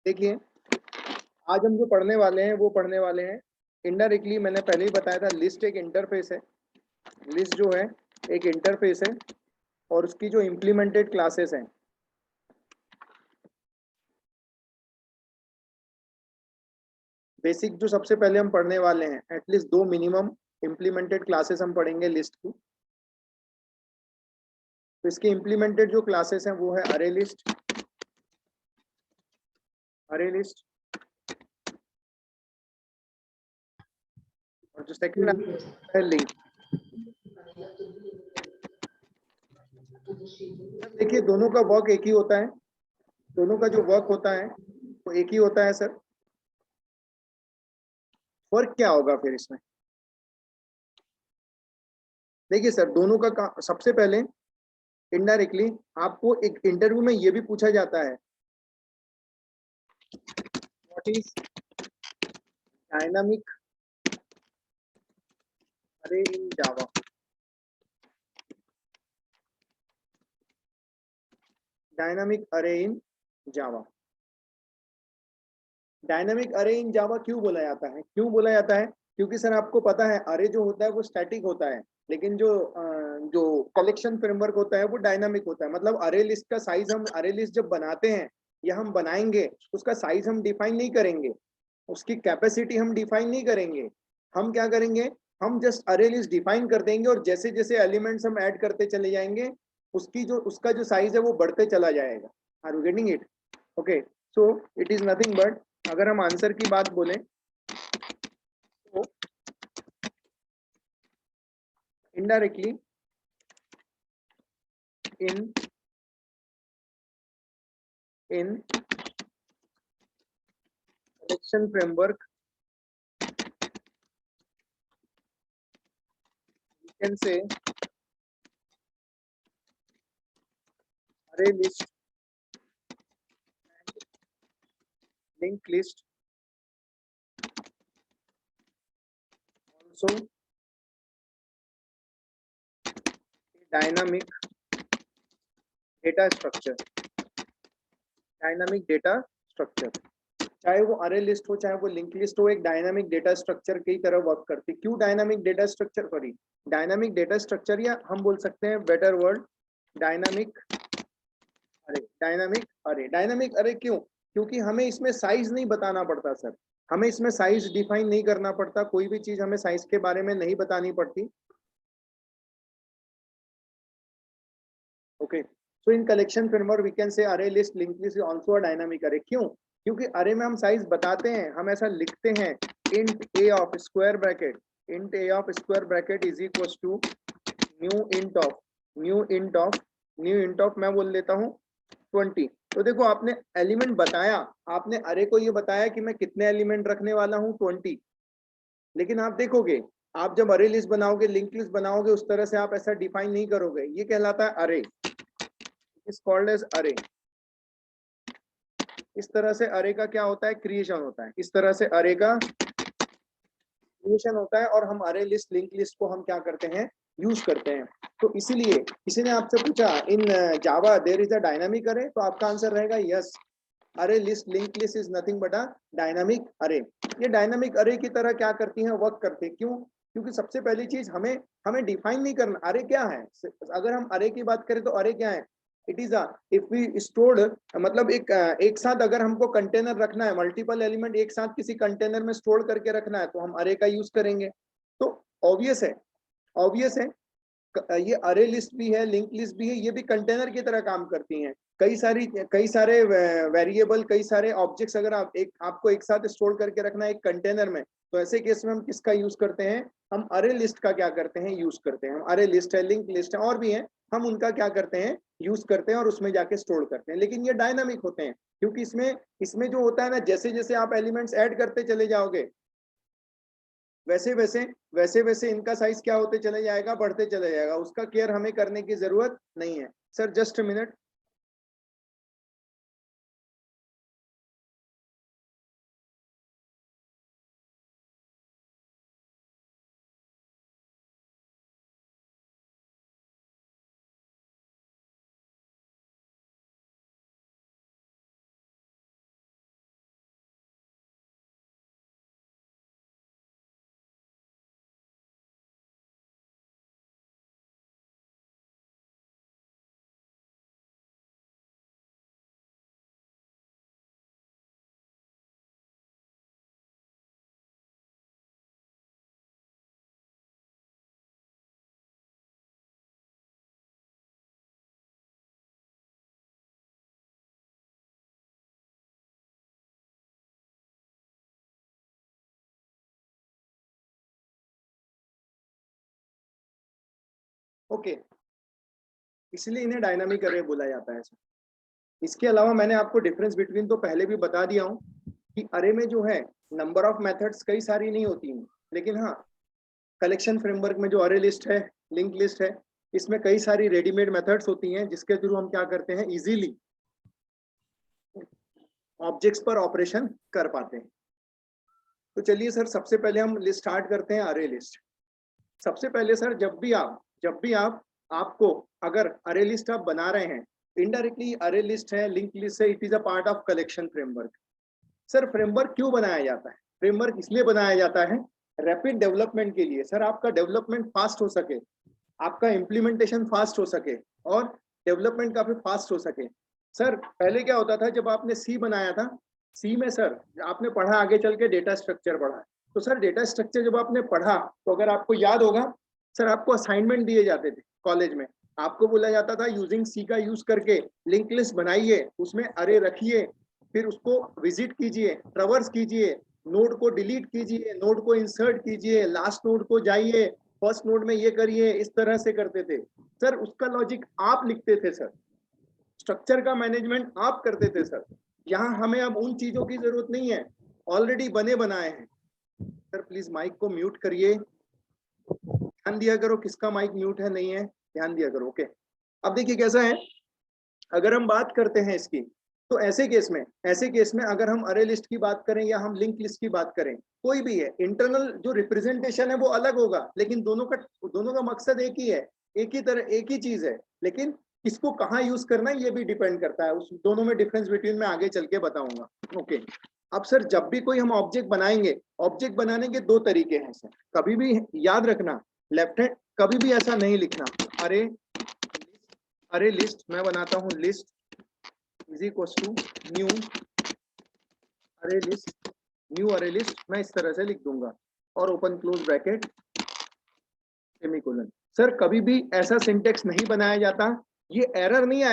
देखिए, आज हम जो पढ़ने वाले हैं वो पढ़ने वाले हैं इनडायरेक्टली। मैंने पहले ही बताया था, लिस्ट एक इंटरफेस है। लिस्ट जो है एक इंटरफेस है और उसकी जो इम्प्लीमेंटेड क्लासेस हैं, बेसिक जो सबसे पहले हम पढ़ने वाले हैं, एटलीस्ट 2 मिनिमम इम्प्लीमेंटेड क्लासेस हम पढ़ेंगे लिस्ट की। तो इसके इम्प्लीमेंटेड जो क्लासेस हैं वो है अरे लिस्ट, अरे लिस्ट, और जो सेकंड है लिंक। देखिए, दोनों का वर्क एक ही होता है, दोनों का जो वर्क होता है वो एक ही होता है सर। फर्क क्या होगा फिर इसमें? देखिए सर, दोनों का सबसे पहले इनडायरेक्टली आपको एक इंटरव्यू में ये भी पूछा जाता है, व्हाट इज डायनामिक अरे इन जावा। डायनामिक अरे इन जावा। डायनामिक अरे इन जावा क्यों बोला जाता है? क्यों बोला जाता है? क्योंकि सर आपको पता है अरे जो होता है वो स्टैटिक होता है, लेकिन जो कलेक्शन फ्रेमवर्क होता है वो डायनामिक होता है। मतलब अरे लिस्ट का साइज, हम अरे लिस्ट जब बनाते हैं या हम बनाएंगे, उसका साइज हम डिफाइन नहीं करेंगे, उसकी कैपेसिटी हम डिफाइन नहीं करेंगे। हम क्या करेंगे? हम जस्ट अरे लिस्ट डिफाइन कर देंगे और जैसे जैसे एलिमेंट्स हम ऐड करते चले जाएंगे, उसका जो साइज है वो बढ़ते चला जाएगा। Are you getting it? Okay, so it is nothing but, अगर हम आंसर की बात बोलें तो indirectly in in collection framework we can say array list and linked list also a dynamic data structure, dynamic data structure. चाहे वो अरे list हो चाहे वो लिंक लिस्ट हो, एक डायनामिक डेटा स्ट्रक्चर की तरह वर्क करती। क्यों dynamic data structure? Sorry, dynamic data structure, या हम बोल सकते हैं बेटर वर्ड डायनामिक अरे। डायनामिक अरे, डायनामिक अरे क्यों? क्योंकि हमें इसमें साइज नहीं बताना पड़ता सर, हमें इसमें साइज डिफाइन नहीं करना पड़ता, कोई भी चीज हमें साइज के बारे में नहीं बतानी पड़ती। Okay, so in collection framework we can say array list linked list is also a dynamic array. क्यों? क्योंकि अरे में हम साइज बताते हैं, हम ऐसा लिखते हैं, int a of square bracket, int a of square bracket is equal to new int of new int of new int of मैं बोल देता हूँ 20। तो देखो, आपने एलिमेंट बताया, आपने अरे को ये बताया कि मैं कितने एलिमेंट रखने वाला हूँ, 20। लेकिन आप देखोगे, आप जब अरे लिस्ट बनाओगे, लिंक लिस्ट बनाओगे, उस तरह से आप ऐसा डिफाइन नहीं करोगे। ये कहलाता है अरे, इज कॉल्ड एज अरे। इस तरह से अरे का क्या होता है? क्रिएशन होता है। इस तरह से अरे का क्रिएशन होता है और हम अरे लिस्ट लिंक लिस्ट को हम क्या करते हैं? यूज करते हैं। तो इसीलिए किसी ने आपसे पूछा इन जावा देयर इज अ डायनामिक अरे, तो आपका आंसर रहेगा यस, अरे list linked list is nothing but a dynamic अरे। ये डायनामिक अरे की तरह क्या करती है? वर्क करते हैं। क्यों? क्योंकि सबसे पहली चीज, हमें हमें डिफाइन नहीं करना अरे क्या है। अगर हम अरे की बात करें तो अरे क्या है? It is a, if we stored, मतलब एक साथ अगर हमको कंटेनर रखना है, मल्टीपल एलिमेंट एक साथ किसी कंटेनर में स्टोर करके रखना है, तो हम अरे का यूज करेंगे। तो ऑब्वियस है, ऑब्वियस है, ये अरे लिस्ट भी है, लिंक लिस्ट भी है, ये भी कंटेनर की तरह काम करती हैं। कई सारे वेरिएबल, कई सारे ऑब्जेक्ट्स अगर आपको एक साथ स्टोर करके रखना है एक कंटेनर में, तो ऐसे केस में हम किसका यूज करते हैं? हम अरे लिस्ट का क्या करते हैं? यूज करते हैं। हम अरे लिस्ट है, लिंक लिस्ट है, और भी है, हम उनका क्या करते हैं? यूज करते हैं और उसमें जाके स्टोर करते हैं। लेकिन ये डायनामिक होते हैं, क्योंकि इसमें इसमें जो होता है ना, जैसे जैसे आप एलिमेंट्स ऐड करते चले जाओगे, वैसे वैसे वैसे वैसे इनका साइज क्या होते चले जाएगा? बढ़ते चले जाएगा। उसका केयर हमें करने की जरूरत नहीं है। Sir just a minute. Okay, इसलिए इन्हें डायनामिक अरे बोला जाता है सर। इसके अलावा मैंने आपको डिफरेंस बिटवीन तो पहले भी बता दिया हूँ कि अरे में जो है नंबर ऑफ मेथड्स कई सारी नहीं होती हैं, लेकिन हाँ कलेक्शन फ्रेमवर्क में जो अरे लिस्ट है, लिंक लिस्ट है, इसमें कई सारी रेडीमेड मेथड्स होती हैं जिसके थ्रू हम क्या करते हैं, इजीली ऑब्जेक्ट्स पर ऑपरेशन कर पाते हैं। तो चलिए सर, सबसे पहले हम लिस्ट स्टार्ट करते हैं अरे लिस्ट। सबसे पहले सर, जब भी आप आपको अगर अरे लिस्ट आप बना रहे हैं, इनडायरेक्टली अरे लिस्ट है, लिंक लिस्ट है, it is a part of collection framework. Sir framework क्यों बनाया जाता है? फ्रेमवर्क इसलिए बनाया जाता है रैपिड डेवलपमेंट के लिए। सर आपका डेवलपमेंट फास्ट हो सके, आपका इम्प्लीमेंटेशन फास्ट हो सके और डेवलपमेंट काफी फास्ट हो सके। सर पहले क्या होता था, जब आपने सी बनाया था, सी में सर आपने पढ़ा आगे चल के डेटा स्ट्रक्चर पढ़ा। तो सर डेटा स्ट्रक्चर जब आपने पढ़ा, तो अगर आपको याद होगा सर, आपको असाइनमेंट दिए जाते थे कॉलेज में, आपको बोला जाता था यूजिंग सी का यूज करके लिंक लिस्ट बनाइए, उसमें अरे रखिए, फिर उसको विजिट कीजिए, ट्रवर्स कीजिए, नोड को डिलीट कीजिए, नोड को इंसर्ट कीजिए, लास्ट नोड को जाइए, फर्स्ट नोड में ये करिए, इस तरह से करते थे। सर उसका लॉजिक आप लिखते थे सर, स्ट्रक्चर का मैनेजमेंट आप करते थे सर। यहाँ हमें अब उन चीजों की जरूरत नहीं है, ऑलरेडी बने बनाए हैं। सर प्लीज माइक को म्यूट करिए, ध्यान दिया करो किसका माइक म्यूट है नहीं है, ध्यान दिया करो। ओके, अब देखिए कैसा है, अगर हम बात करते हैं इसकी, तो ऐसे केस में अगर हम अरे लिस्ट की बात करें या हम लिंक लिस्ट की बात करें, कोई भी है, इंटरनल जो रिप्रेजेंटेशन है वो अलग होगा, लेकिन दोनों का मकसद एक ही है, एक ही चीज है, लेकिन किसको कहाँ यूज करना है ये भी डिपेंड करता है। उस दोनों में डिफरेंस बिटवीन मैं आगे चल के बताऊंगा। ओके, अब सर जब भी कोई हम ऑब्जेक्ट बनाएंगे, ऑब्जेक्ट बनाने के दो तरीके हैं सर, कभी भी याद रखना, लेफ्ट हैंड कभी भी ऐसा नहीं लिखना अरे लिस्ट मैं बनाता हूं, list is equal to new array list मैं इस तरह से लिख दूंगा और open close bracket semicolon. Sir कभी भी ऐसा सिंटेक्स नहीं बनाया जाता, ये एरर नहीं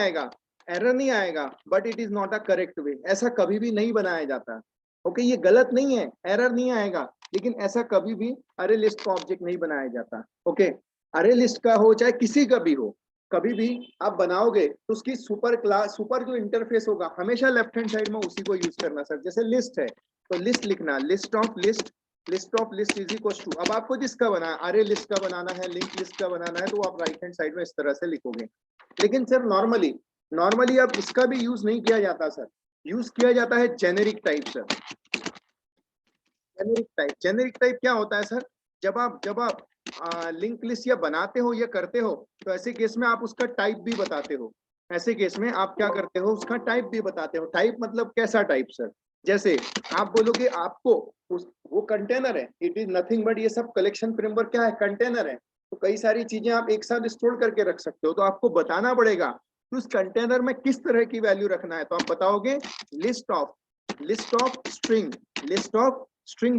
आएगा, but it is not a correct way, ऐसा कभी भी नहीं बनाया जाता। ओके, ये गलत नहीं है, एरर नहीं आएगा, लेकिन ऐसा कभी भी अरे लिस्ट का ऑब्जेक्ट नहीं बनाया जाता। ओके, अरे लिस्ट का हो चाहे किसी का भी हो, कभी भी आप बनाओगे तो उसकी सुपर जो इंटरफेस होगा हमेशा लेफ्ट हैंड साइड में उसी को यूज करना सर। जैसे लिस्ट है तो लिस्ट लिखना, list of list is equal to, अब आपको जिसका बनाना, अरे लिस्ट का बनाना है, लिंक लिस्ट का बनाना है, तो आप राइट हैंड साइड में इस तरह से लिखोगे। लेकिन सर नॉर्मली अब इसका भी यूज नहीं किया जाता सर, यूज किया जाता है generic type sir. Generic type क्या होता है सर, जब आप लिंक लिस्ट या बनाते हो या करते हो, तो ऐसे केस में आप उसका टाइप भी बताते हो, ऐसे केस में आप क्या करते हो, उसका टाइप भी बताते हो। टाइप मतलब कैसा टाइप सर, जैसे आप बोलोगे आपको वो कंटेनर है, इट इज नथिंग बट, ये सब कलेक्शन फ्रेमवर्क क्या है, कंटेनर है, तो कई सारी चीजें आप एक साथ स्टोर करके रख सकते हो, तो आपको बताना पड़ेगा कि उस कंटेनर में किस तरह की वैल्यू रखना है। तो आप बताओगे लिस्ट ऑफ स्ट्रिंग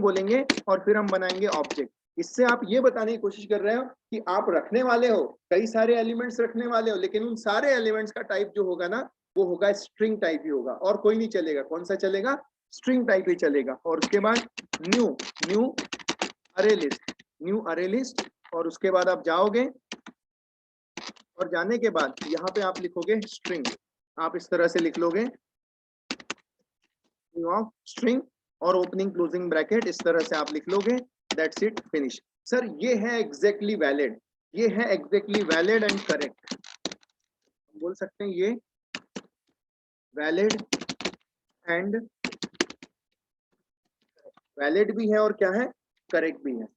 बोलेंगे और फिर हम बनाएंगे ऑब्जेक्ट। इससे आप ये बताने की कोशिश कर रहे हो कि आप रखने वाले हो, कई सारे एलिमेंट्स रखने वाले हो, लेकिन उन सारे एलिमेंट्स का टाइप जो होगा ना, वो होगा स्ट्रिंग टाइप ही होगा, और कोई नहीं चलेगा। कौन सा चलेगा? स्ट्रिंग टाइप ही चलेगा। और उसके बाद न्यू अरे लिस्ट, और उसके बाद आप जाओगे और जाने के बाद यहाँ पे आप लिखोगे स्ट्रिंग, आप इस तरह से लिख लोगे ऑफ स्ट्रिंग और ओपनिंग क्लोजिंग ब्रैकेट, इस तरह से आप लिख लोगे, दैट्स इट, फिनिश। सर ये है एग्जैक्टली वैलिड, एंड करेक्ट, बोल सकते हैं ये वैलिड भी है और क्या है, करेक्ट भी है,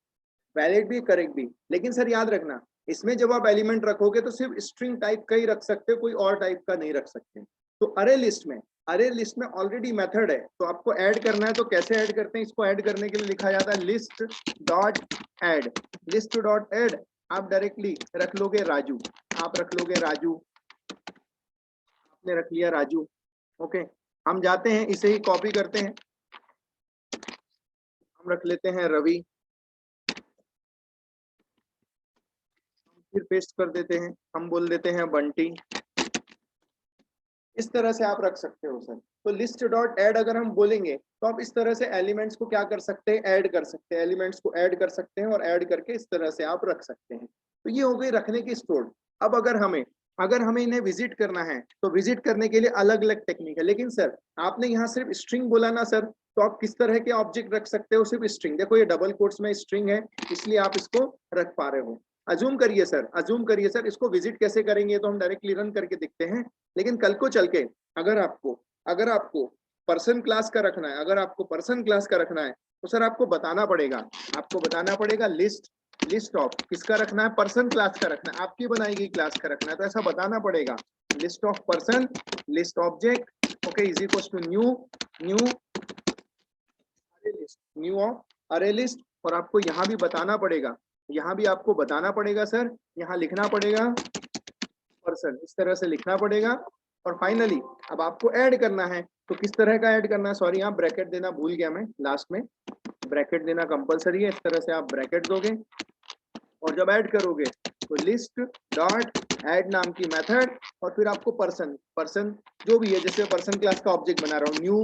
वैलिड भी करेक्ट भी। लेकिन सर याद रखना, इसमें जब आप एलिमेंट रखोगे तो सिर्फ स्ट्रिंग टाइप का ही रख सकते हो, कोई और टाइप का नहीं रख सकते। तो अरे लिस्ट में ऑलरेडी मेथड है, तो आपको ऐड करना है, तो कैसे ऐड करते हैं? इसको ऐड करने के लिए लिखा जाता है लिस्ट डॉट ऐड। आप डायरेक्टली रख लोगे राजू, आपने रख लिया राजू। ओके, हम जाते हैं, इसे ही कॉपी करते हैं, हम रख लेते हैं रवि, फिर पेस्ट कर देते हैं, हम बोल देते हैं बंटी। इस तरह से आप रख सकते हो सर। तो लिस्ट डॉट ऐड अगर हम बोलेंगे तो आप इस तरह से एलिमेंट्स को क्या कर सकते हैं, ऐड कर सकते हैं, एलिमेंट्स को ऐड कर सकते हैं, और ऐड करके इस तरह से आप रख सकते हैं। तो ये हो गई रखने की स्टोर्ड। अब अगर हमें इन्हें विजिट करना है तो विजिट करने के लिए अलग अलग टेक्निक है। लेकिन सर आपने यहाँ सिर्फ स्ट्रिंग बोला ना सर, तो आप किस तरह के ऑब्जेक्ट रख सकते हो? सिर्फ स्ट्रिंग। देखो ये डबल कोट्स में स्ट्रिंग है, इसलिए आप इसको रख पा रहे हो। अज्यूम करिए सर इसको विजिट कैसे करेंगे, तो हम डायरेक्टली रन करके देखते हैं। लेकिन कल को चल के अगर आपको पर्सन क्लास का रखना है, तो सर आपको बताना पड़ेगा लिस्ट ऑफ किसका रखना है, पर्सन क्लास का रखना है, आपकी बनाई गई क्लास का रखना है। तो ऐसा बताना पड़ेगा, list of person, list object, okay, is equal to new of array list. और आपको यहाँ भी आपको बताना पड़ेगा सर, यहाँ लिखना पड़ेगा पर्सन, इस तरह से लिखना पड़ेगा। और फाइनली अब आपको ऐड करना है, तो किस तरह का ऐड करना है, सॉरी यहाँ ब्रैकेट देना भूल गया मैं, लास्ट में ब्रैकेट देना कंपलसरी है। इस तरह से आप ब्रैकेट दोगे और जब ऐड करोगे तो लिस्ट डॉट ऐड नाम की मेथड, और फिर आपको पर्सन जो भी है, जैसे पर्सन क्लास का ऑब्जेक्ट बना रहा हूँ, न्यू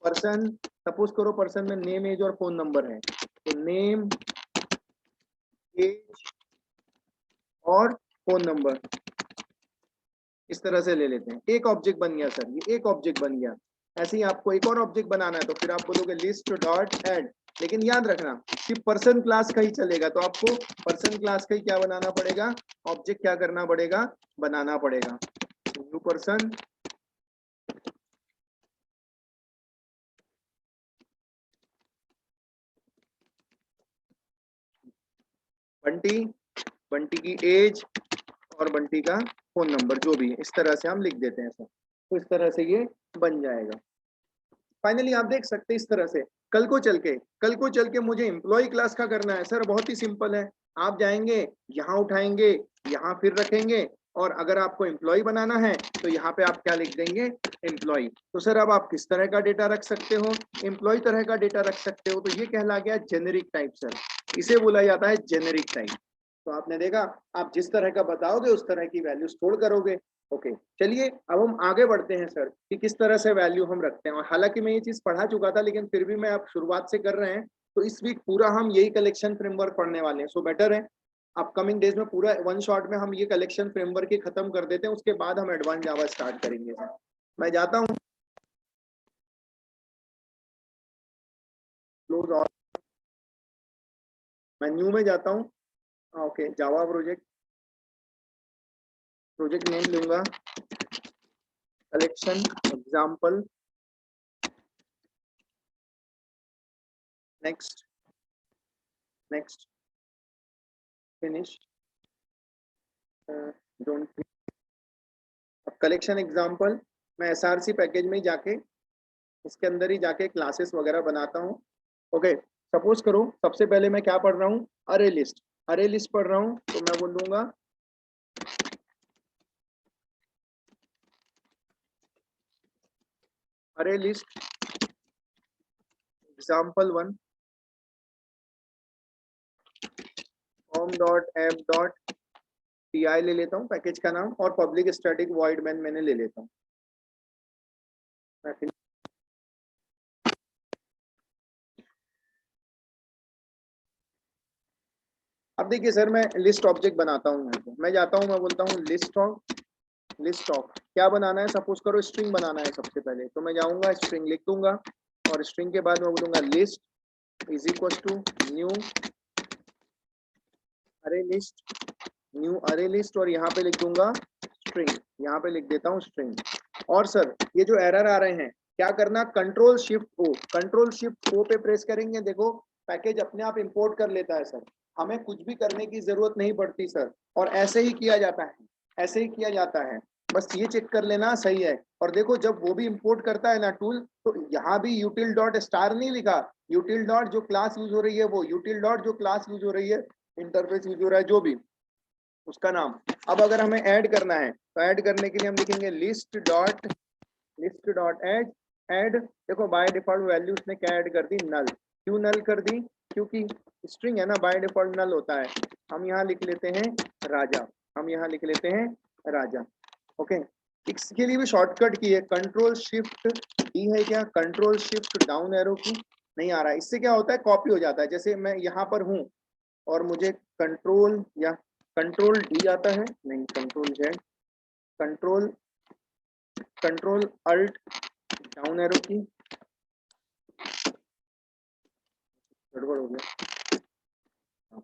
पर्सन, सपोज करो पर्सन में नेम, एज और फोन नंबर है, तो नेम, एज और फोन नंबर इस तरह से ले लेते हैं। एक ऑब्जेक्ट बन गया सर, ये एक ऑब्जेक्ट बन गया। ऐसे ही आपको एक और ऑब्जेक्ट बनाना है, तो फिर आप बोलोगे लिस्ट डॉट ऐड। लेकिन याद रखना कि पर्सन क्लास का ही चलेगा, तो आपको पर्सन क्लास का ही क्या बनाना पड़ेगा, ऑब्जेक्ट क्या करना पड़ेगा, बनाना पड़ेगा। न्यू पर्सन, बंटी की एज और बंटी का फोन नंबर जो भी है, इस तरह से हम लिख देते हैं सर। तो इस तरह से ये बन जाएगा। फाइनली आप देख सकते हैं इस तरह से। कल को चल के मुझे एम्प्लॉय क्लास का करना है सर, बहुत ही सिंपल है। आप जाएंगे, यहाँ उठाएंगे, यहाँ फिर रखेंगे, और अगर आपको एम्प्लॉय बनाना है तो यहाँ पे आप क्या लिख देंगे, एम्प्लॉय। तो सर अब आप किस तरह का डेटा रख सकते हो, एम्प्लॉय तरह का डेटा रख सकते हो। तो ये कहला गया जेनेरिक टाइप सर, इसे बोला जाता है जेनेरिक टाइप। तो आपने देखा, आप जिस तरह का बताओगे उस तरह की वैल्यू स्टोर करोगे। ओके, चलिए अब हम आगे बढ़ते हैं सर कि किस तरह से वैल्यू हम रखते हैं। और हालांकि मैं ये चीज पढ़ा चुका था, लेकिन फिर भी मैं आप शुरुआत से कर रहे हैं, तो इस वीक पूरा हम यही कलेक्शन फ्रेमवर्क पढ़ने वाले हैं। सो बेटर है अपकमिंग डेज में पूरा वन शॉट में हम ये कलेक्शन फ्रेमवर्क ही खत्म कर देते हैं, उसके बाद हम एडवांस जावा स्टार्ट करेंगे सर। मैं जाता हूँ, क्लोज ऑल, मैं न्यू में जाता हूँ। ओके, जावा प्रोजेक्ट नेम लूंगा collection example, next finish, don't. अब कलेक्शन एग्जाम्पल मैं एसआरसी पैकेज में जाके इसके अंदर ही जाके क्लासेस वगैरह बनाता हूँ। ओके, सपोज करो सबसे पहले मैं क्या पढ़ रहा हूँ, अरे लिस्ट पढ़ रहा हूँ, तो मैं बोलूंगा अरे list example 1 form dot app dot P ले लेता हूँ पैकेज का नाम, और पब्लिक स्टैटिक वॉइड मैन मैंने ले लेता हूँ। अब देखिए सर, मैं लिस्ट ऑब्जेक्ट बनाता हूँ, मैं जाता हूँ, मैं बोलता हूँ लिस्ट ऑफ क्या बनाना है, सपोज करो स्ट्रिंग बनाना है सबसे पहले, तो मैं जाऊंगा स्ट्रिंग लिख दूंगा, और स्ट्रिंग के बाद मैं बोलूंगा list is equal to new array list, और यहाँ पे लिख दूंगा स्ट्रिंग, यहाँ पे लिख देता हूँ स्ट्रिंग। और सर ये जो एरर आ रहे हैं, क्या करना, कंट्रोल शिफ्ट ओ पे प्रेस करेंगे, देखो पैकेज अपने आप इंपोर्ट कर लेता है सर, हमें कुछ भी करने की जरूरत नहीं पड़ती सर। और ऐसे ही किया जाता है, बस ये चेक कर लेना सही है। और देखो जब वो भी इंपोर्ट करता है ना टूल, तो यहाँ भी यूटिल डॉट स्टार नहीं लिखा, यूटिल डॉट जो क्लास यूज हो रही है वो, यूटिल डॉट जो क्लास यूज हो रही है, इंटरफेस यूज हो रहा है जो भी, उसका नाम। अब अगर हमें ऐड करना है, तो ऐड करने के लिए हम लिखेंगे लिस्ट डॉट ऐड। देखो बाय डिफॉल्ट वैल्यू उसने क्या ऐड कर दी, नल। क्यों नल कर दी, क्योंकि स्ट्रिंग है ना, बाय डिफॉल्ट नल होता है। हम यहाँ लिख लेते हैं राजा, ओके। इसके लिए भी शॉर्टकट की है, कंट्रोल शिफ्ट डी है क्या, कंट्रोल शिफ्ट डाउन एरो की, नहीं आ रहा है। इससे क्या होता है, कॉपी हो जाता है। जैसे मैं यहाँ पर हूँ और मुझे कंट्रोल या कंट्रोल डी आता है, नहीं control Z, control alt down arrow की, गड़बड़ हो गया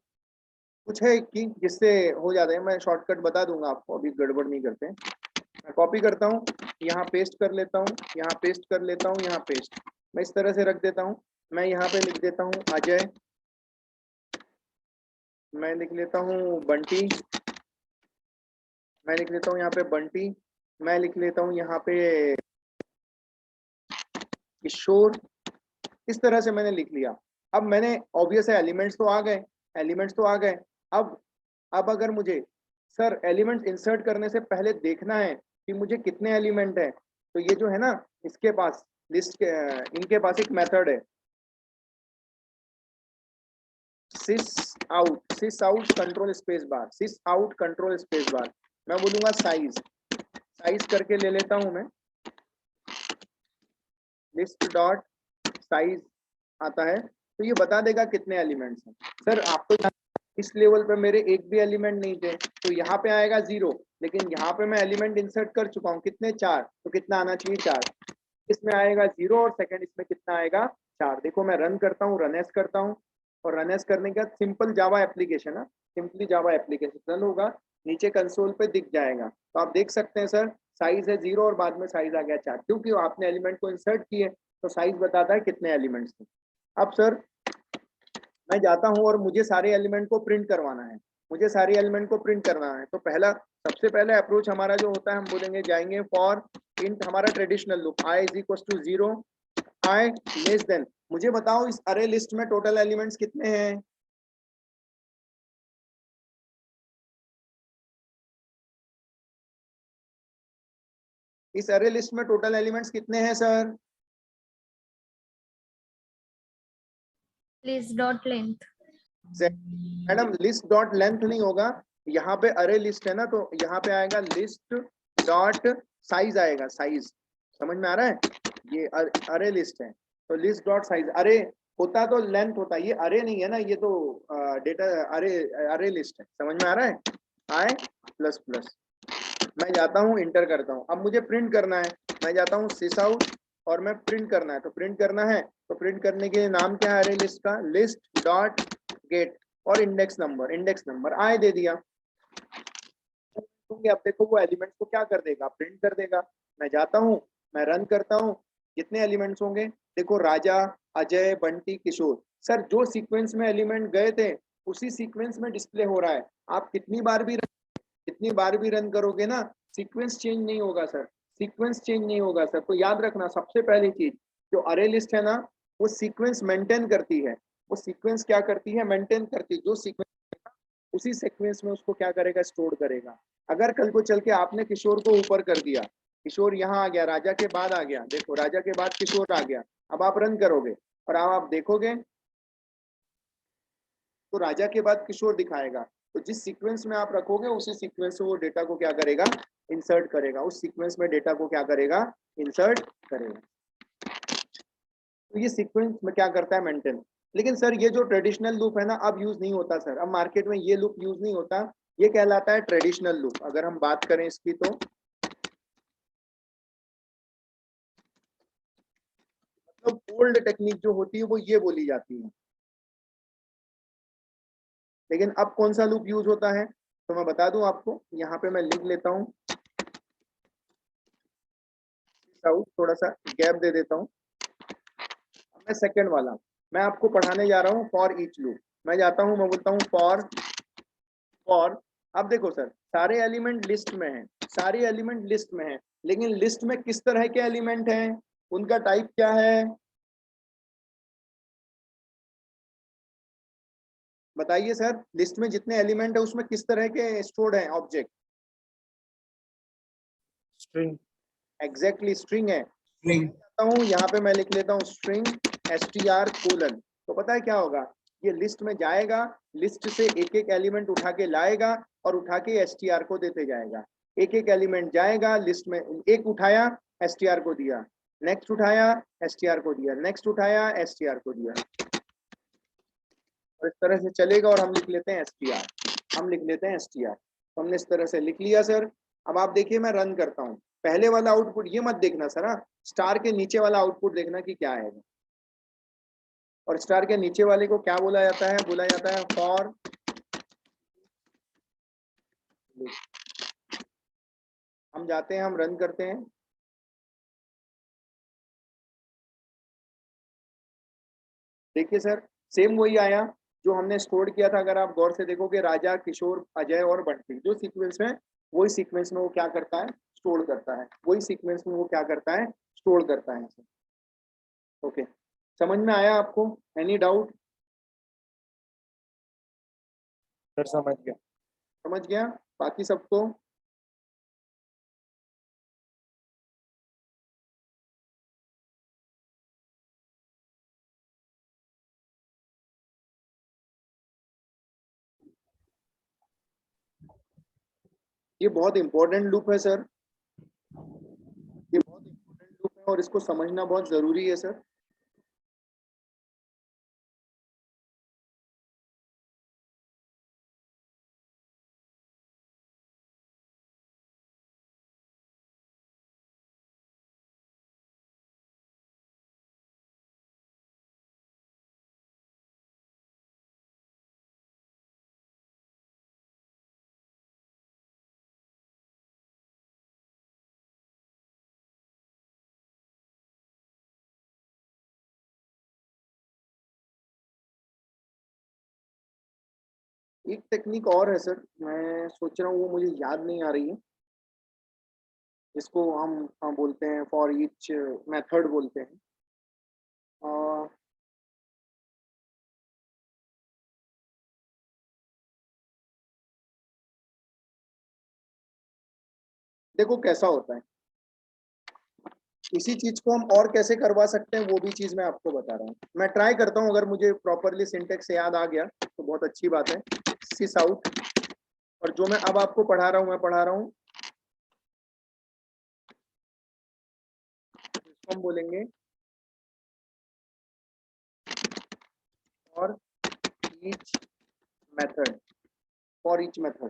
कुछ है कि जिससे हो जाता है, मैं शॉर्टकट बता दूंगा आपको, अभी गड़बड़ नहीं करते। मैं कॉपी करता हूँ, यहाँ पेस्ट कर लेता हूँ, यहाँ पेस्ट कर लेता हूँ, यहाँ पेस्ट, मैं इस तरह से रख देता हूँ। मैं यहाँ पे लिख देता हूँ अजय, मैं लिख लेता हूँ बंटी, मैं लिख लेता हूँ यहाँ पे बंटी, मैं लिख लेता हूँ यहाँ पे किशोर। इस तरह से मैंने लिख लिया। अब मैंने ऑब्वियस है एलिमेंट्स तो आ गए, एलिमेंट्स तो आ गए। अब अगर मुझे सर एलिमेंट्स इंसर्ट करने से पहले देखना है कि मुझे कितने एलिमेंट है, तो ये जो है ना इसके पास लिस्ट के, इनके पास एक मेथड है सिस आउट कंट्रोल स्पेस बार, सिस आउट कंट्रोल स्पेस बार। मैं बोलूंगा साइज करके ले लेता हूं मैं, लिस्ट डॉट साइज आता है, तो ये बता देगा कितने एलिमेंट्स हैं। सर आप तो इस लेवल पे मेरे एक भी एलिमेंट नहीं थे, तो यहाँ पे आएगा 0, लेकिन यहाँ पे मैं एलिमेंट इंसर्ट कर चुका हूँ कितने 4, तो कितना आना चाहिए 4, इसमें आएगा 0 और सेकंड इसमें कितना आएगा 4। देखो मैं रन करता हूँ, रन एस करता हूँ, और रन एस करने के बाद सिंपल जावा एप्लीकेशन है, सिंपली जावा एप्लीकेशन रन होगा, नीचे कंसोल पे दिख जाएगा। तो आप देख सकते हैं सर साइज है 0 और बाद में साइज आ गया 4, क्योंकि आपने एलिमेंट को इंसर्ट किए तो साइज बताता है कितने एलिमेंट्स थे। अब सर मैं जाता हूं और मुझे सारे एलिमेंट को प्रिंट करवाना है, मुझे सारे एलिमेंट को प्रिंट करना है, तो सबसे पहले अप्रोच हमारा जो होता है, हम बोलेंगे जाएंगे फॉर इंट, हमारा traditional loop i is equal to 0, i less than, मुझे बताओ इस अरे लिस्ट में टोटल एलिमेंट्स कितने हैं। इस अरे लिस्ट में टोटल एलिमेंट्स कितने हैं sir. List dot length. Madam list dot length नहीं होगा, यहाँ पे अरे लिस्ट है ना, तो यहाँ पे आएगा लिस्ट डॉट साइज आएगा, साइज समझ में आ रहा है, ये अरे लिस्ट है तो लिस्ट डॉट साइज, अरे होता तो लेंथ होता, ये अरे नहीं है ना, ये तो डेटा अरे लिस्ट है, समझ में आ रहा है। आई प्लस प्लस, मैं जाता हूँ इंटर करता हूँ, अब मुझे प्रिंट करना है, मैं जाता हूँ सिस आउट और मैं प्रिंट करना है, तो प्रिंट करना है तो प्रिंट करने के लिए नाम क्या है अरे लिस्ट का, लिस्ट डॉट गेट और इंडेक्स नंबर आए दे दिया। अब देखो वो एलिमेंट्स को क्या कर देगा, प्रिंट कर देगा। मैं जाता हूँ, मैं रन करता हूँ, कितने एलिमेंट्स होंगे, देखो राजा, अजय, बंटी, किशोर। सर जो सीक्वेंस में एलिमेंट गए थे उसी सीक्वेंस में डिस्प्ले हो रहा है, आप कितनी बार भी रन करोगे ना, सीक्वेंस चेंज नहीं होगा सर, सीक्वेंस चेंज नहीं होगा सर। तो याद रखना सबसे पहली चीज, जो अरे लिस्ट है ना वो सीक्वेंस मेंटेन करती है, वो सीक्वेंस क्या करती है, मेंटेन करती है, जो सीक्वेंस उसी सीक्वेंस में उसको क्या करेगा, स्टोर करेगा। अगर कल को चल के आपने किशोर को ऊपर कर दिया, किशोर यहाँ आ गया, राजा के बाद आ गया, देखो राजा के बाद किशोर आ गया, अब आप रन करोगे और अब आप देखोगे तो राजा के बाद किशोर दिखाएगा, तो जिस सीक्वेंस में आप रखोगे उसी सीक्वेंस से वो डेटा को क्या करेगा, इंसर्ट करेगा, उस सीक्वेंस में डेटा को क्या करेगा, इंसर्ट करेगा। तो ये सीक्वेंस में क्या करता है, मेंटेन। लेकिन सर ये जो ट्रेडिशनल लूप है ना अब यूज नहीं होता सर, अब मार्केट में ये लूप यूज नहीं होता, ये कहलाता है ट्रेडिशनल लूप। अगर हम बात करें इसकी तो मतलब ओल्ड टेक्निक जो होती है वो ये बोली जाती है। लेकिन अब कौन सा लूप यूज होता है तो मैं बता दूं आपको, यहाँ पे मैं लिख लेता हूँ, थोड़ा सा गैप दे देता हूँ, मैं सेकंड वाला मैं आपको पढ़ाने जा रहा हूँ फॉर ईच लूप। मैं जाता हूँ, मैं बोलता हूँ फॉर अब देखो सर सारे एलिमेंट लिस्ट में है, सारे एलिमेंट लिस्ट में है, लेकिन लिस्ट में किस तरह के एलिमेंट हैं, उनका टाइप क्या है, बताइए सर। लिस्ट में जितने एलिमेंट है उसमें किस तरह के स्टोर्ड हैं ऑब्जेक्ट, स्ट्रिंग, एग्जैक्टली स्ट्रिंग है। स्ट्रिंग हूँ यहाँ पे मैं लिख लेता हूँ स्ट्रिंग str कोलन, तो पता है क्या होगा, ये लिस्ट में जाएगा, लिस्ट से एक एक एलिमेंट उठा के लाएगा और उठा के str को देते जाएगा, एक एक एलिमेंट जाएगा लिस्ट में, एक उठाया str को दिया, नेक्स्ट उठाया str को दिया, नेक्स्ट उठाया str को दिया, और इस तरह से चलेगा और हम लिख लेते हैं str। हम लिख लेते हैं str। तो हमने इस तरह से लिख लिया सर। अब आप देखिए मैं रन करता हूँ, पहले वाला आउटपुट ये मत देखना सर, हाँ, स्टार के नीचे वाला आउटपुट देखना कि क्या है। और स्टार के नीचे वाले को क्या बोला जाता है? बोला जाता है फॉर। हम जाते हैं, हम रन करते हैं। देखिए सर, सेम वही आया जो हमने स्टोर किया था। अगर आप गौर से देखोगे, राजा, किशोर, अजय और बंटी, जो सीक्वेंस में, वही सीक्वेंस में वो क्या करता है? स्टोर करता है। वही सीक्वेंस में वो क्या करता है? स्टोर करता है। ओके, समझ में आया आपको? Any doubt? सर समझ गया। समझ गया? बाकी सबको? ये बहुत इंपॉर्टेंट लूप है सर, ये बहुत इंपॉर्टेंट लूप है और इसको समझना बहुत जरूरी है सर। एक टेक्निक और है सर, मैं सोच रहा हूँ, वो मुझे याद नहीं आ रही है। इसको हम बोलते हैं फॉर ईच मेथड बोलते हैं। अ, देखो कैसा होता है, इसी चीज को हम और कैसे करवा सकते हैं वो भी चीज मैं आपको बता रहा हूँ। मैं ट्राई करता हूँ, अगर मुझे प्रॉपरली सिंटेक्स याद आ गया तो बहुत अच्छी बात है। सिस आउट, और जो मैं अब आपको पढ़ा रहा हूँ, मैं पढ़ा रहा हूँ, इसको हम बोलेंगे for each method. For each method.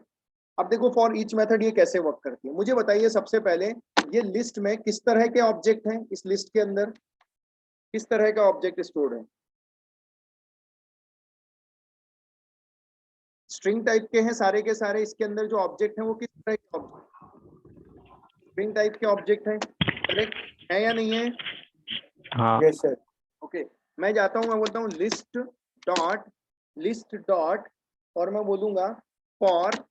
अब देखो फॉर ईच मेथड ये कैसे वर्क करती है, मुझे बताइए सबसे पहले। ये लिस्ट में किस तरह के ऑब्जेक्ट हैं? इस लिस्ट के अंदर किस तरह का ऑब्जेक्ट स्टोर्ड है? स्ट्रिंग टाइप के हैं सारे के सारे। इसके अंदर जो ऑब्जेक्ट हैं वो किस तरह के ऑब्जेक्ट? स्ट्रिंग टाइप के ऑब्जेक्ट हैं, करेक्ट है या नहीं है? हाँ। Yes sir. ओके, मैं जाता हूँ, मैं बोलता हूँ डॉट लिस्ट डॉट, और मैं बोलूंगा for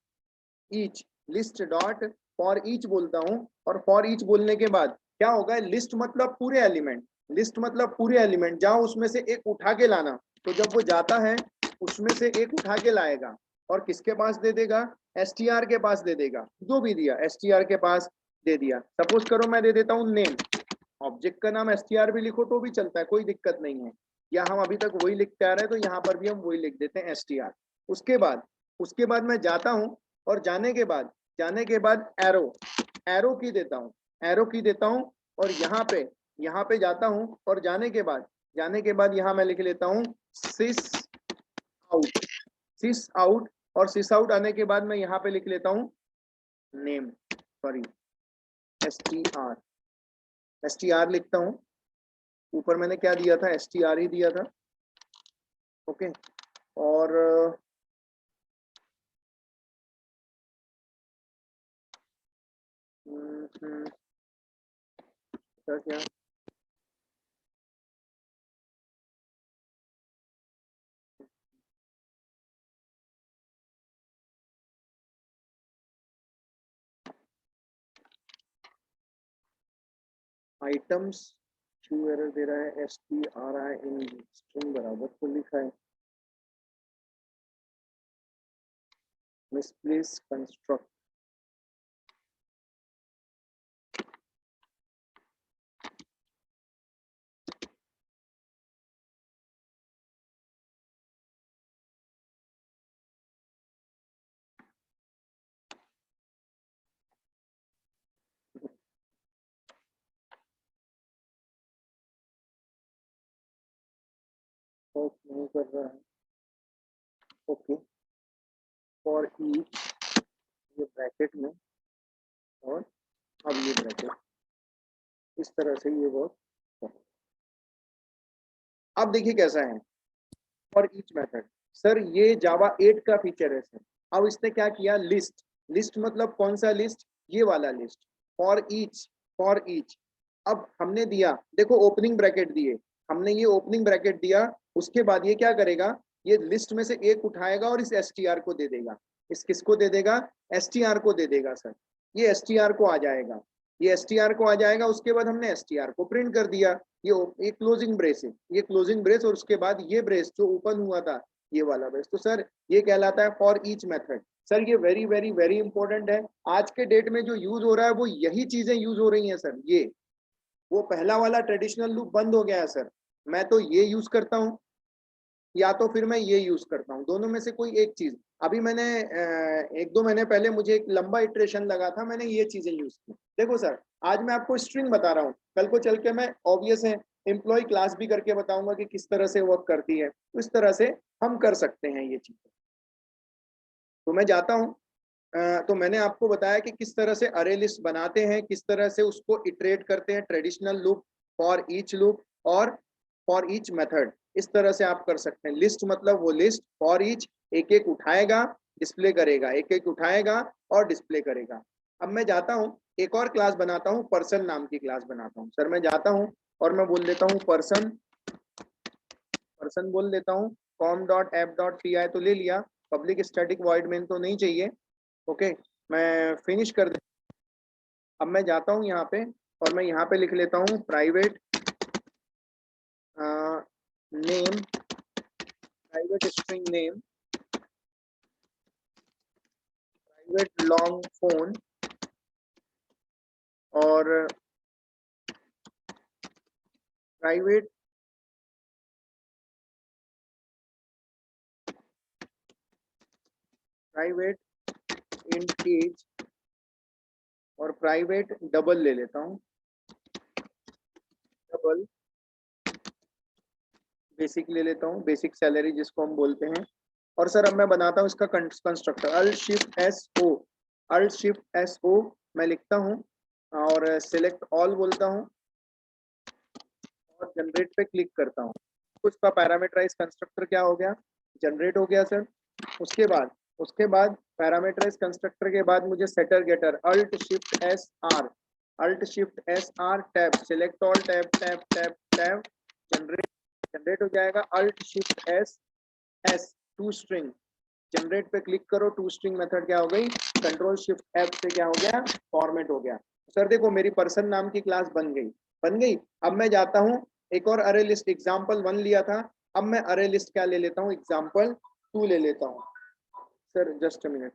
each. List dot for each बोलता हूँ, और फॉर ईच बोलने के बाद क्या होगा? लिस्ट मतलब पूरे एलिमेंट, लिस्ट मतलब पूरे एलिमेंट, जाओ उसमें से एक उठा के लाना। तो जब वो जाता है, उसमें से एक उठा के लाएगा और किसके पास दे देगा? एसटीआर के पास दे देगा। जो भी दिया एसटीआर के पास दे दिया। सपोज करो मैं दे देता हूँ नेम, ऑब्जेक्ट का नाम एसटीआर भी लिखो तो भी चलता है, कोई दिक्कत नहीं है। या हम अभी तक वही लिखते आ रहे हैं तो यहाँ पर भी हम वही लिख देते हैं एसटीआर। उसके बाद मैं जाता हूँ, और जाने के बाद एरो, एरो की देता हूँ, एरो की देता हूँ, और यहाँ पे जाता हूँ, और जाने के बाद यहाँ मैं लिख लेता हूँ सिस आउट। सिस आउट, और सिस आउट आने के बाद मैं यहाँ पे लिख लेता हूँ नेम, सॉरी एसटीआर। एसटीआर लिखता हूँ, ऊपर मैंने क्या दिया था? एसटीआर ही दिया था। ओके, और क्या क्या आइटम्स क्यों एरर दे रहा है? एस टी आ रहा है, इन स्ट्रिंग बराबर तो लिखा है। मिसप्लेस कंस्ट्रक्ट, नहीं कर रहा है। ओके, फॉर ईच, ये ब्रैकेट में, और अब ये ब्रैकेट, इस तरह से ये वर्क। अब देखिए कैसा है फॉर ईच मेथड। सर ये जावा 8 का फीचर है सर। अब इसने क्या किया, लिस्ट, लिस्ट मतलब कौन सा लिस्ट, ये वाला list, for each, for each. अब हमने दिया, देखो ओपनिंग ब्रैकेट दिए, हमने ये ओपनिंग ब्रैकेट दिया, उसके बाद ये क्या करेगा, ये लिस्ट में से एक उठाएगा और इस एसटीआर को दे देगा। इस किसको दे देगा, एसटीआर को दे देगा सर। ये एसटीआर को आ जाएगा, ये एसटीआर को आ जाएगा। उसके बाद हमने एसटीआर को प्रिंट कर दिया। ये क्लोजिंग ब्रेस है, ये क्लोजिंग ब्रेस, और उसके बाद ये ब्रेस जो ओपन हुआ था, ये वाला ब्रेस। तो सर ये कहलाता है फॉर ईच मेथड। सर ये वेरी वेरी वेरी इंपॉर्टेंट है। आज के डेट में जो यूज हो रहा है वो यही चीजें यूज हो रही हैं सर। ये वो पहला वाला ट्रेडिशनल लूप बंद हो गया है सर। मैं तो ये यूज करता हूँ, या तो फिर मैं ये यूज करता हूँ, दोनों में से कोई एक चीज। अभी मैंने 1-2 महीने पहले मुझे एक लंबा इटरेशन लगा था, मैंने ये चीजें यूज की। देखो सर, आज मैं आपको स्ट्रिंग बता रहा हूँ, कल को चल के मैं ऑब्वियस है एम्प्लॉय क्लास भी करके बताऊंगा कि किस तरह से वर्क करती है। तो इस तरह से हम कर सकते हैं ये चीजें। तो मैं जाता हूँ, तो मैंने आपको बताया कि किस तरह से अरे लिस्ट बनाते हैं, किस तरह से उसको इटरेट करते हैं, traditional loop, for each loop और फॉर ईच मेथड। इस तरह से आप कर सकते हैं। लिस्ट मतलब वो लिस्ट, फॉर ईच एक एक उठाएगा, डिस्प्ले करेगा, एक एक उठाएगा और डिस्प्ले करेगा। अब मैं जाता हूँ, एक और क्लास बनाता हूँ, पर्सन नाम की क्लास बनाता हूँ। सर मैं जाता हूँ और मैं बोल देता हूँ पर्सन, पर्सन बोल देता हूँ, com.app.py तो ले लिया, पब्लिक स्टैटिक वॉइड मेन तो नहीं चाहिए। ओके, मैं फिनिश कर दे। अब मैं जाता हूँ यहाँ पे और मैं यहाँ पे लिख लेता हूँ private name, private string name, private long phone, और प्राइवेट प्राइवेट इंट एज, और प्राइवेट डबल ले लेता हूँ, डबल बेसिक ले लेता हूँ, बेसिक सैलरी जिसको हम बोलते हैं। और सर अब मैं बनाता हूँ इसका constructor, alt shift S O, alt shift S O मैं लिखता हूँ और सिलेक्ट ऑल बोलता हूँ और जनरेट पे क्लिक करता हूँ। कुछ का पैरामीटराइज कंस्ट्रक्टर क्या हो गया, जनरेट हो गया सर। उसके बाद पैरामीटराइज कंस्ट्रक्टर के बाद मुझे setter getter, alt shift S R, alt shift S R tab, select all tab tab tab tab, generate, generate हो जाएगा। Alt shift S S to string, generate पे क्लिक करो, टू स्ट्रिंग मेथड क्या हो गई, कंट्रोल शिफ्ट एफ से क्या हो गया, फॉर्मेट हो गया। सर देखो मेरी पर्सन नाम की क्लास बन गई, बन गई। अब मैं जाता हूँ, एक और अरे लिस्ट एग्जाम्पल 1 लिया था, अब मैं अरे लिस्ट क्या ले लेता हूँ, एग्जाम्पल 2 ले लेता हूँ। Sir just a minute.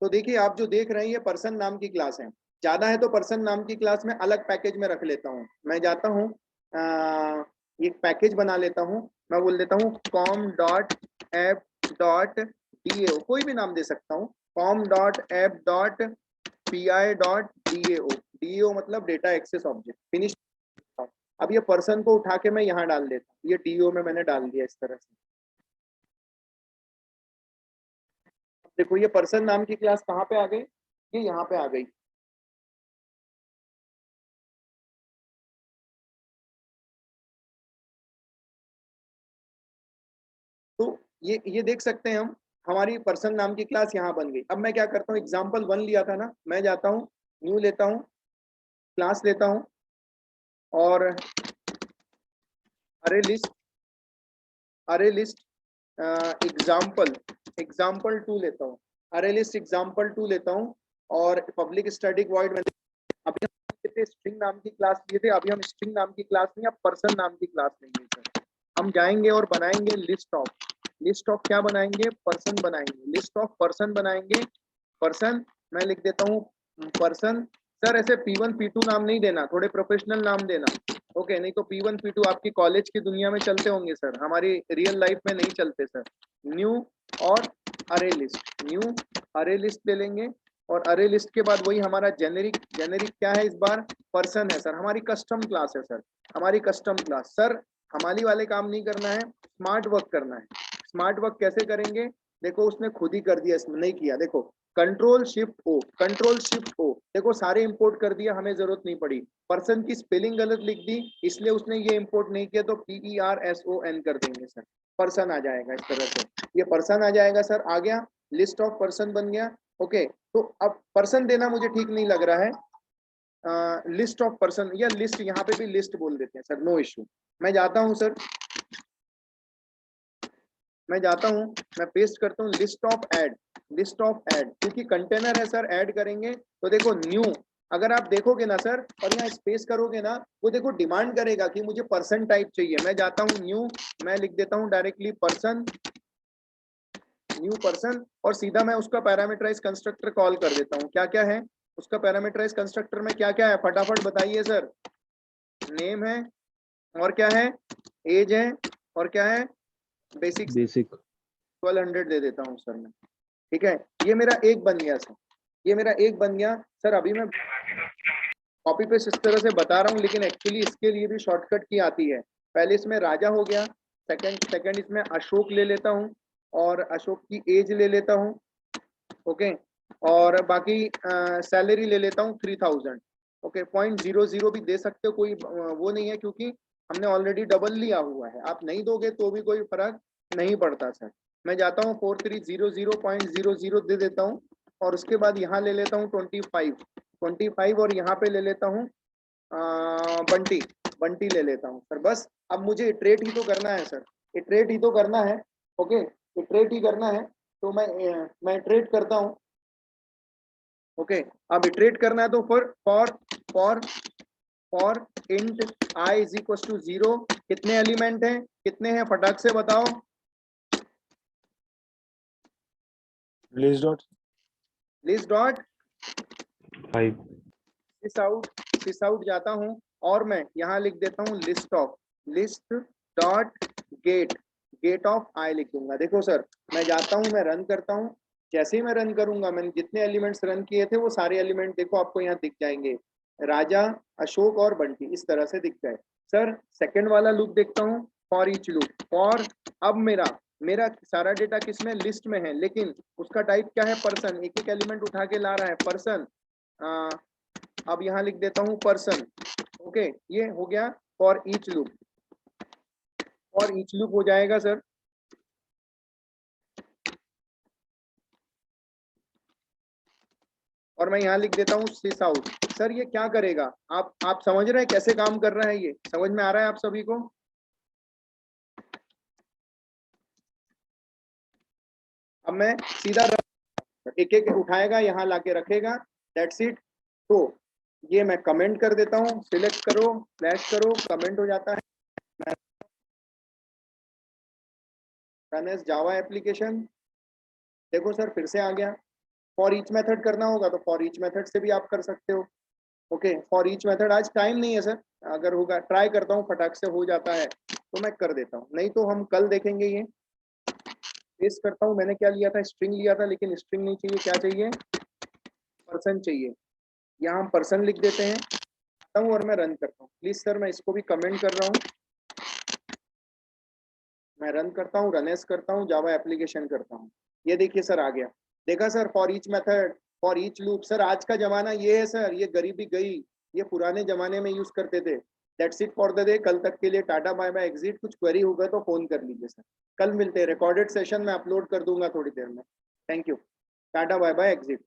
तो देखिए आप जो देख रहे हैं ये पर्सन नाम की क्लास है। ज्यादा है तो पर्सन नाम की क्लास में अलग पैकेज में रख लेता हूँ। मैं जाता हूँ, एक पैकेज बना लेता हूँ, मैं बोल देता हूँ com.app.dao, कोई भी नाम दे सकता हूँ, com.app.pi.dao, डीएओ मतलब डेटा एक्सेस ऑब्जेक्ट, फिनिश। अब ये पर्सन को उठा के मैं यहाँ डाल देता हूँ, ये डीओ में मैंने डाल दिया इस तरह से। देखो ये पर्सन नाम की क्लास कहाँ पे आ गई, ये यहाँ पे आ गई। तो ये देख सकते हैं हम, हमारी पर्सन नाम की क्लास यहाँ बन गई। अब मैं क्या करता हूँ, एग्जाम्पल 1 लिया था ना, मैं जाता हूँ न्यू लेता हूँ, क्लास लेता हूँ और अरे लिस्ट, अरे लिस्ट एग्जाम्पल, एग्जाम्पल 2 लेता हूँ, अरे लिस्ट एग्जाम्पल 2 लेता हूँ और पब्लिक स्टैटिक वॉइड में, अभी हम स्ट्रिंग नाम की क्लास लिए थे, अभी हम स्ट्रिंग नाम की क्लास नहीं, अब पर्सन नाम की क्लास लेंगे। हम जाएंगे और बनाएंगे लिस्ट ऑफ, लिस्ट ऑफ क्या बनाएंगे, पर्सन बनाएंगे, लिस्ट ऑफ पर्सन बनाएंगे। पर्सन मैं लिख देता हूँ पर्सन। सर ऐसे P1 P2 नाम नहीं देना, थोड़े प्रोफेशनल नाम देना। ओके, नहीं तो P1 P2 आपकी कॉलेज की दुनिया में चलते होंगे सर, हमारी रियल लाइफ में नहीं चलते सर। न्यू और अरे लिस्ट, न्यू अरे लिस्ट ले लेंगे, और अरे लिस्ट के बाद वही हमारा जेनेरिक, जेनेरिक क्या है इस बार, पर्सन है सर, हमारी कस्टम क्लास है सर, हमारी कस्टम क्लास। सर हमारी वाले काम नहीं करना है, स्मार्ट वर्क करना है। स्मार्ट वर्क कैसे करेंगे, देखो उसने खुद ही कर दिया, इसमें नहीं किया, देखो कंट्रोल शिफ्ट ओ, कंट्रोल शिफ्ट ओ, देखो सारे इंपोर्ट कर दिया, हमें जरूरत नहीं पड़ी। पर्सन की स्पेलिंग गलत लिख दी, इसलिए उसने ये इंपोर्ट नहीं किया, तो PERSON कर देंगे सर, पर्सन आ जाएगा इस तरह से, ये पर्सन आ जाएगा सर, आ गया, लिस्ट ऑफ पर्सन बन गया। ओके, तो अब पर्सन देना मुझे ठीक नहीं लग रहा है, लिस्ट ऑफ पर्सन या लिस्ट, यहाँ पे भी लिस्ट बोल देते हैं सर, नो इश्यू। मैं जाता हूँ सर, मैं जाता हूँ, मैं पेस्ट करता हूँ list of add, list of add, क्योंकि कंटेनर है सर, ऐड करेंगे तो देखो न्यू, अगर आप देखोगे ना सर और यहाँ स्पेस करोगे ना, वो देखो डिमांड करेगा कि मुझे पर्सन टाइप चाहिए। मैं जाता हूँ न्यू, मैं लिख देता हूँ डायरेक्टली पर्सन, न्यू पर्सन, और सीधा मैं उसका पैरामीटराइज कंस्ट्रक्टर कॉल कर देता हूँ। क्या क्या है उसका पैरामीटराइज कंस्ट्रक्टर में, क्या क्या है फटाफट बताइए सर। नेम है, और क्या है, एज है, और क्या है, बेसिक 1200 दे देता हूँ सर मैं, ठीक है। ये मेरा एक बन गया सर, ये मेरा एक बन गया सर। अभी मैं कॉपी पेस्ट इस तरह से बता रहा हूँ, लेकिन एक्चुअली इसके लिए भी शॉर्टकट की आती है। पहले इसमें राजा हो गया, सेकंड इसमें अशोक ले लेता हूँ, और अशोक की एज ले लेता हूँ, ओके, और बाकी सैलरी ले लेता हूँ 3000, ओके। 0.00 भी दे सकते हो, कोई वो नहीं है, क्योंकि हमने ऑलरेडी डबल लिया हुआ है, आप नहीं दोगे तो भी कोई फर्क नहीं पड़ता सर। मैं जाता हूँ 4300.00 दे देता हूँ, और उसके बाद यहाँ ले लेता हूँ 25, और यहाँ पे ले लेता हूँ बंटी, बंटी ले लेता हूँ सर। बस अब मुझे इटरेट ही तो करना है सर, इटरेट ही तो करना है, ओके, इटरेट ही करना है, तो मैं इटरेट करता हूँ, ओके। अब इटरेट करना है तो for int i is equal to 0, कितने एलिमेंट हैं, कितने हैं फटाक से बताओ। लिस्ट डॉट 5, सिस आउट जाता हूँ, और मैं यहाँ लिख देता हूँ लिस्ट डॉट गेट ऑफ आई लिख दूंगा। देखो सर मैं जाता हूँ, मैं रन करता हूँ, जैसे ही मैं रन करूंगा, मैंने जितने एलिमेंट्स रन किए थे वो सारे एलिमेंट देखो आपको यहाँ दिख जाएंगे, राजा, अशोक और बंटी, इस तरह से दिख गए सर। सेकंड वाला लूप देखता हूँ, फॉर ईच लूप, और अब मेरा सारा डेटा किसमें, लिस्ट में है, लेकिन उसका टाइप क्या है, पर्सन, एक एक एलिमेंट उठा के ला रहा है पर्सन। अब यहाँ लिख देता हूँ पर्सन, ओके, ये हो गया फॉर ईच लूप, और ईच लूप हो जाएगा सर। और मैं यहाँ लिख देता हूँ सिस आउट। सर ये क्या करेगा, आप समझ रहे हैं कैसे काम कर रहा है, ये समझ में आ रहा है आप सभी को। अब मैं सीधा एक एक उठाएगा, यहाँ लाके रखेगा, दैट्स इट। तो ये मैं कमेंट कर देता हूँ, सिलेक्ट करो, फ्लैश करो, कमेंट हो जाता है। रन एज जावा एप्लीकेशन, देखो सर फिर से आ गया। फॉर ईच मेथड करना होगा तो फॉर ईच मेथड से भी आप कर सकते हो, ओके। फॉर ईच मेथड आज टाइम नहीं है सर, अगर होगा ट्राई करता हूँ, फटाक से हो जाता है तो मैं कर देता हूँ, नहीं तो हम कल देखेंगे। ये पेस्ट करता हूँ, मैंने क्या लिया था, स्ट्रिंग लिया था, लेकिन स्ट्रिंग नहीं चाहिए, क्या चाहिए, पर्सन चाहिए। यहाँ हम पर्सन लिख देते हैं और मैं रन करता हूँ। प्लीज सर मैं इसको भी कमेंट कर रहा हूँ, मैं रन करता हूँ, रन एज करता हूँ, जावा एप्लीकेशन करता हूँ। ये देखिए सर आ गया, देखा sir, for each method, for each loop. Sir आज का जमाना ये है सर, ये गरीबी गई, ये पुराने जमाने में यूज करते थे। That's it for the day, कल तक के लिए टाटा बाय बाय एग्जिट। कुछ क्वेरी होगा तो फोन कर लीजिए सर, कल मिलते हैं। रिकॉर्डेड सेशन में अपलोड कर दूंगा थोड़ी देर में। Thank you, tata bye bye exit.